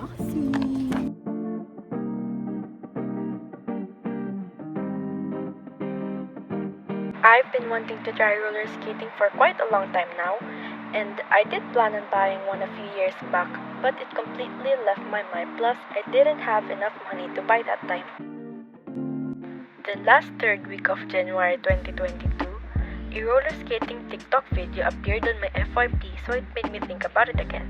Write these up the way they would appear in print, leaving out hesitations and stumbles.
bossy. I've been wanting to try roller skating for quite a long time now, and I did plan on buying one a few years back, but it completely left my mind. Plus, I didn't have enough money to buy that time. The last third week of January 2022, a roller skating TikTok video appeared on my FYP, so it made me think about it again.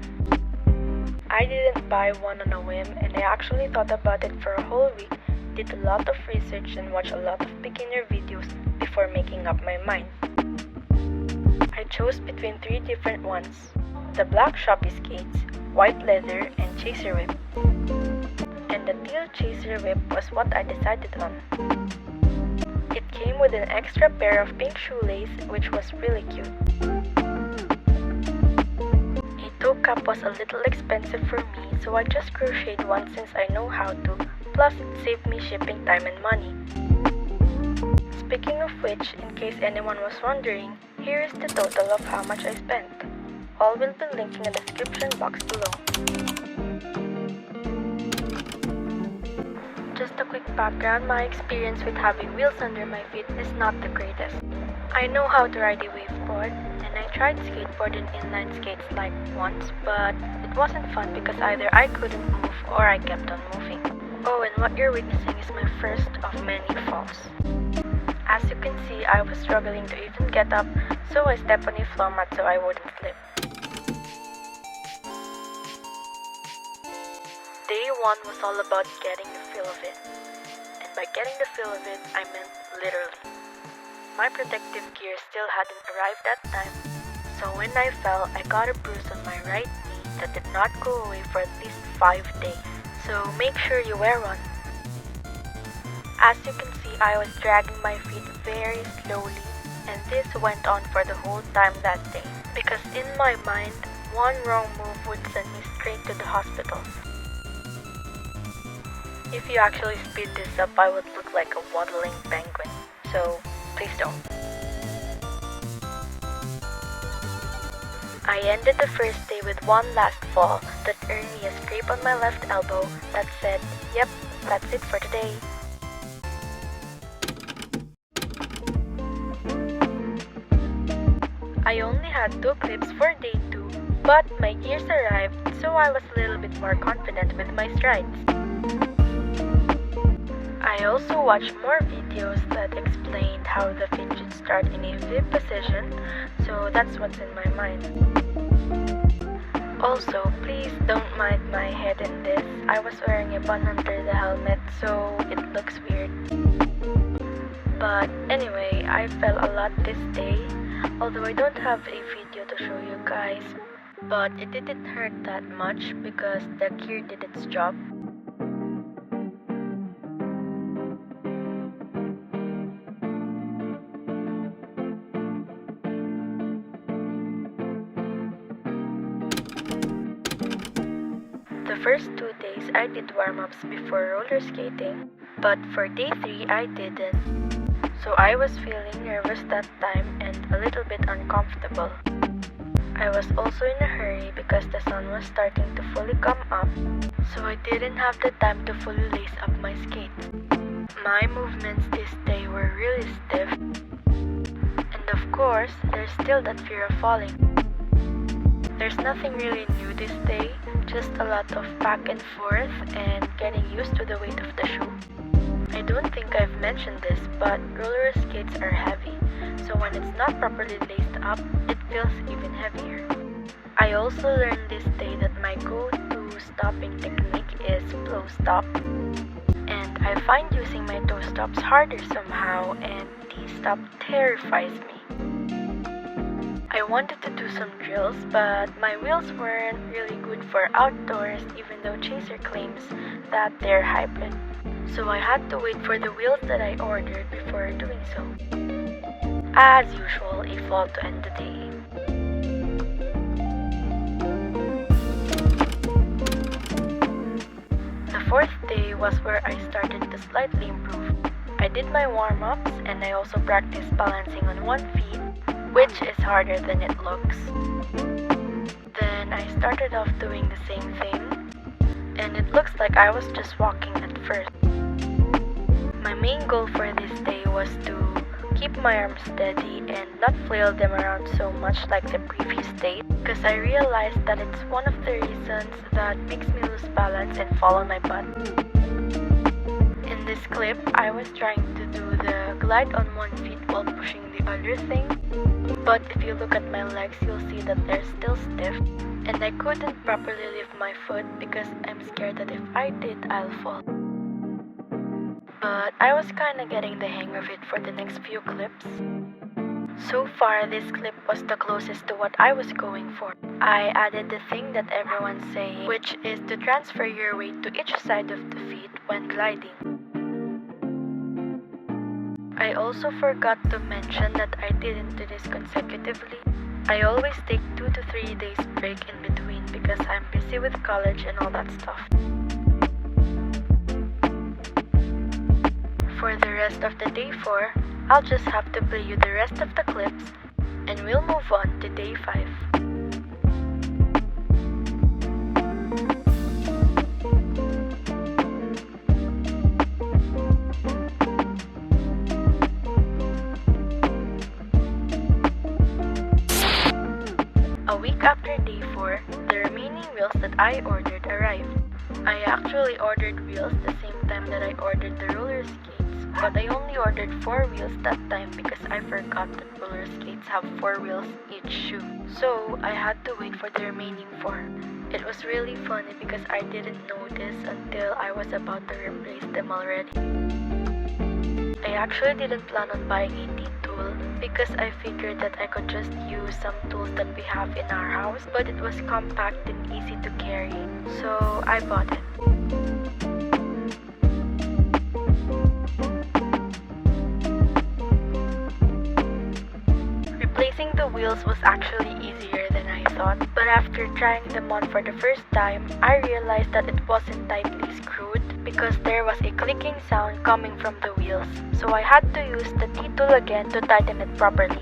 I didn't buy one on a whim, and I actually thought about it for a whole week, did a lot of research and watched a lot of beginner videos before making up my mind. I chose between 3 different ones: the black Shopee skates, white leather, and chaser whip. And the teal chaser whip was what I decided on. It came with an extra pair of pink shoelace, which was really cute. A toe cap was a little expensive for me, so I just crocheted one since I know how to, plus it saved me shipping time and money. Speaking of which, in case anyone was wondering, here is the total of how much I spent. All will be linked in the description box below. Just a quick background, my experience with having wheels under my feet is not the greatest. I know how to ride a waveboard, and I tried skateboard and inline skates like once, but it wasn't fun because either I couldn't move or I kept on moving. Oh, and what you're witnessing is my first of many falls. As you can see, I was struggling to even get up, so I stepped on a floor mat so I wouldn't slip. Day 1 was all about getting the feel of it. And by getting the feel of it, I meant literally. My protective gear still hadn't arrived that time, so when I fell, I got a bruise on my right knee that did not go away for at least 5 days. So make sure you wear one. As you can see, I was dragging my feet very slowly, and this went on for the whole time that day. Because in my mind, one wrong move would send me straight to the hospital. If you actually speed this up, I would look like a waddling penguin. So please don't. I ended the first day with one last fall that earned me a scrape on my left elbow that said, "Yep, that's it for today." I only had 2 clips for day 2, but my gears arrived, so I was a little bit more confident with my strides. I also watched more videos that explained how the feet should start in a V position, so that's what's in my mind. Also, please don't mind my head in this. I was wearing a bun under the helmet, so it looks weird. But anyway, I fell a lot this day, although I don't have a video to show you guys. But it didn't hurt that much because the gear did its job. The first 2 days I did warm-ups before roller skating, but for day 3 I didn't. So I was feeling nervous that time and a little bit uncomfortable. I was also in a hurry because the sun was starting to fully come up, so I didn't have the time to fully lace up my skates. My movements this day were really stiff, and of course, there's still that fear of falling. There's nothing really new this day, just a lot of back and forth and getting used to the weight of the shoe. I don't think I've mentioned this, but roller skates are heavy, so when it's not properly laced up, it feels even heavier. I also learned this day that my go-to stopping technique is blow stop. And I find using my toe stops harder somehow, and T-stop terrifies me. I wanted to do some drills, but my wheels weren't really good for outdoors, even though Chaser claims that they're hybrid. So I had to wait for the wheels that I ordered before doing so. As usual, a fall to end the day. The fourth day was where I started to slightly improve. I did my warm-ups and I also practiced balancing on one feet, which is harder than it looks. Then I started off doing the same thing, and and it looks like I was just walking at first. My main goal for this day was to keep my arms steady and not flail them around so much like the previous day, because I realized that it's one of the reasons that makes me lose balance and fall on my butt. In this clip, I was trying to do the glide on one feet while pushing the other thing, but if you look at my legs, you'll see that they're still stiff, and I couldn't properly lift my foot because I'm scared that if I did, I'll fall. But I was kinda getting the hang of it for the next few clips. So far, this clip was the closest to what I was going for. I added the thing that everyone's saying, which is to transfer your weight to each side of the feet when gliding. I also forgot to mention that I didn't do this consecutively. I always take 2 to 3 days break in between because I'm busy with college and all that stuff. For the rest of the day 4, I'll just have to play you the rest of the clips and we'll move on to day 5. A week after day 4, the remaining wheels that I ordered arrived. I actually ordered wheels the same time that I ordered the roller skates, but I only ordered 4 wheels that time because I forgot that roller skates have 4 wheels each shoe. So I had to wait for the remaining 4. It was really funny because I didn't notice until I was about to replace them already. I actually didn't plan on buying a T-tool because I figured that I could just use some tools that we have in our house, but it was compact and easy to carry, so I bought it. Replacing the wheels was actually easier than I thought, but after trying them on for the first time, I realized that it wasn't tightly screwed because there was a clicking sound coming from the wheels, so I had to use the T-tool again to tighten it properly.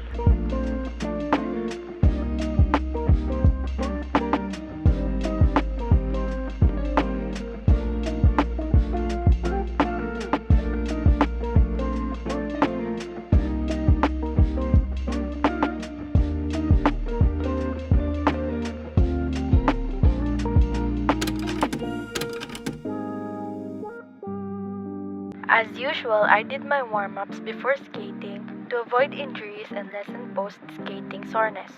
As usual, I did my warm-ups before skating to avoid injuries and lessen post-skating soreness.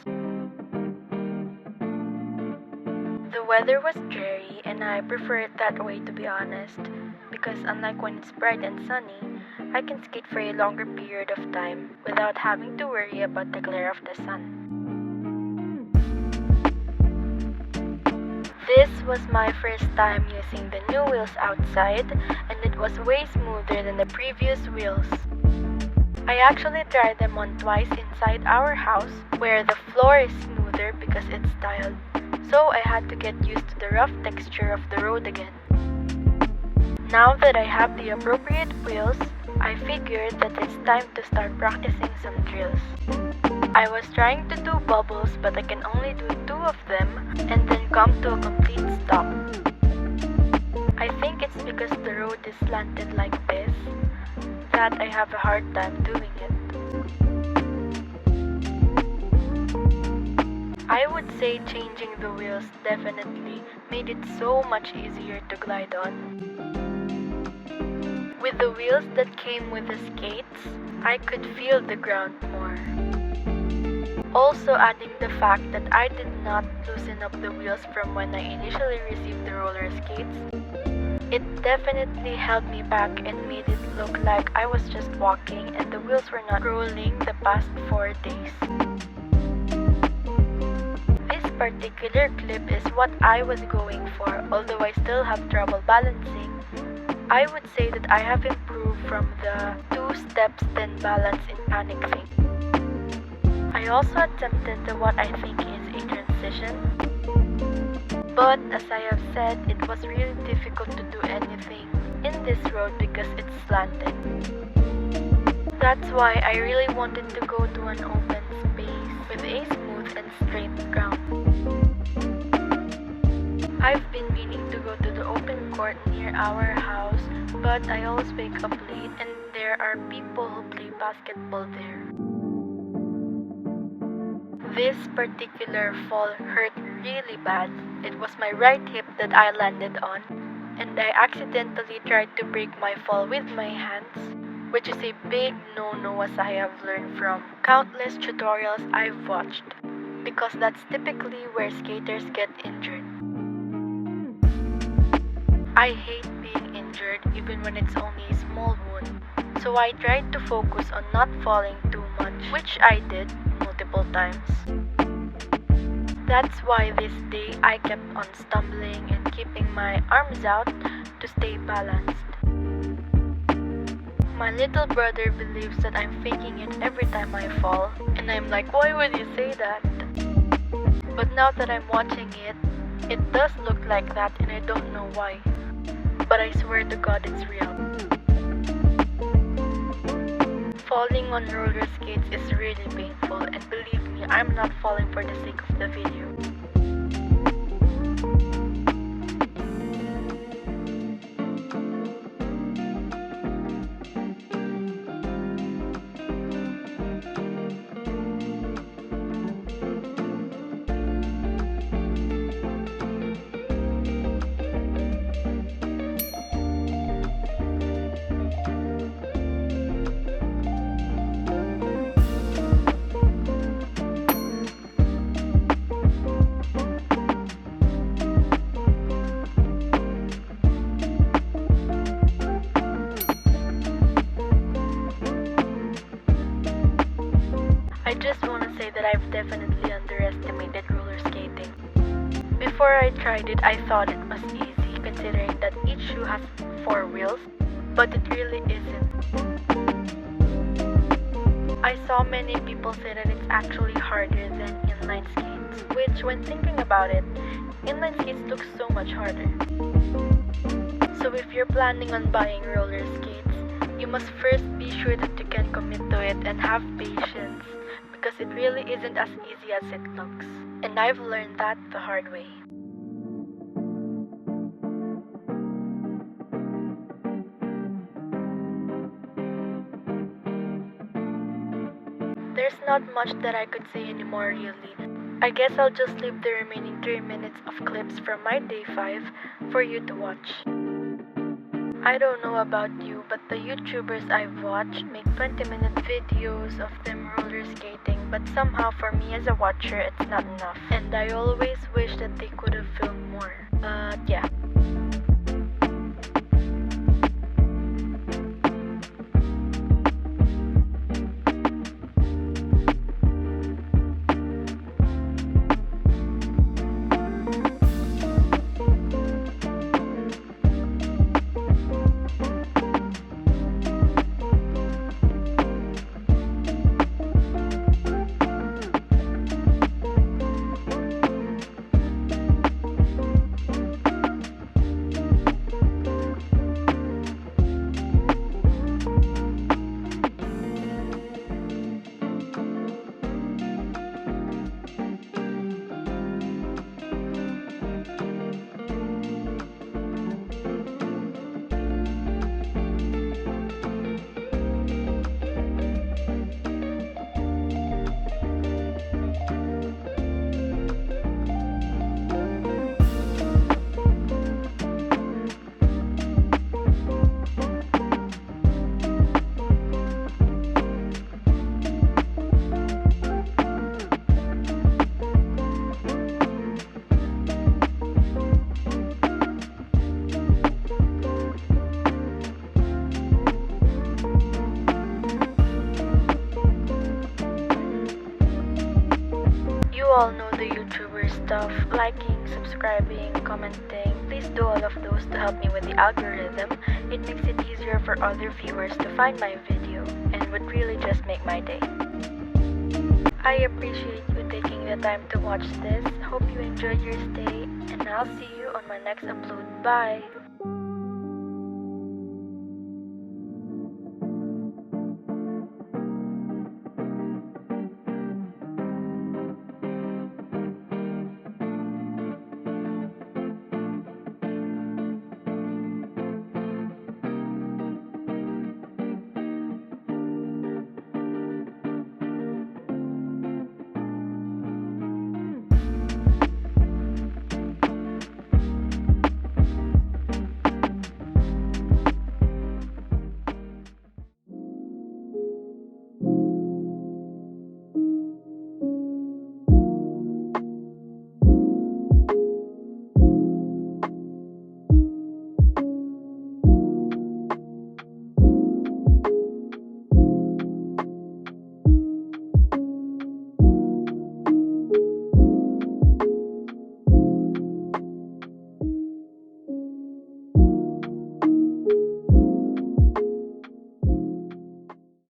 The weather was dreary and I prefer it that way, to be honest, because unlike when it's bright and sunny, I can skate for a longer period of time without having to worry about the glare of the sun. This was my first time using the new wheels outside, and it was way smoother than the previous wheels. I actually tried them on twice inside our house, where the floor is smoother because it's tiled, so I had to get used to the rough texture of the road again. Now that I have the appropriate wheels, I figured that it's time to start practicing some drills. I was trying to do bubbles, but I can only do 2 of them and then come to a complete stop. I think it's because the road is slanted like this that I have a hard time doing it. I would say changing the wheels definitely made it so much easier to glide on. With the wheels that came with the skates, I could feel the ground more. Also adding the fact that I did not loosen up the wheels from when I initially received the roller skates, it definitely held me back and made it look like I was just walking and the wheels were not rolling the past 4 days. This particular clip is what I was going for, although I still have trouble balancing. I would say that I have improved from the 2 steps then balance in panic thing. I also attempted the what I think is a transition, but as I have said, it was really difficult to do anything in this road because it's slanted. That's why I really wanted to go to an open space with a smooth and straight ground. I've been meaning to go to the open near our house, but I always wake up late and there are people who play basketball there. This particular fall hurt really bad. It was my right hip that I landed on, and I accidentally tried to break my fall with my hands, which is a big no-no as I have learned from countless tutorials I've watched, because that's typically where skaters get injured. I hate being injured even when it's only a small wound, so I tried to focus on not falling too much, which I did multiple times. That's why this day I kept on stumbling and keeping my arms out to stay balanced. My little brother believes that I'm faking it every time I fall, and I'm like, why would you say that? But now that I'm watching it, it does look like that and I don't know why. But I swear to God it's real. Falling on roller skates is really painful, and believe me, I'm not falling for the sake of the video. I just want to say that I've definitely underestimated roller skating. Before I tried it, I thought it was easy considering that each shoe has 4 wheels, but it really isn't. I saw many people say that it's actually harder than inline skates, which when thinking about it, inline skates look so much harder. So if you're planning on buying roller skates, you must first be sure that you can commit to it and have patience, because it really isn't as easy as it looks. And I've learned that the hard way. There's not much that I could say anymore really. I guess I'll just leave the remaining 3 minutes of clips from my day 5 for you to watch. I don't know about you, but the YouTubers I've watched make 20-minute videos of them roller skating, but somehow for me as a watcher, it's not enough. And I always wish that they could have filmed more. But yeah. You all know the YouTuber stuff, liking, subscribing, commenting. Please do all of those to help me with the algorithm. It makes it easier for other viewers to find my video and would really just make my day. I appreciate you taking the time to watch this. Hope you enjoyed your stay and I'll see you on my next upload. Bye!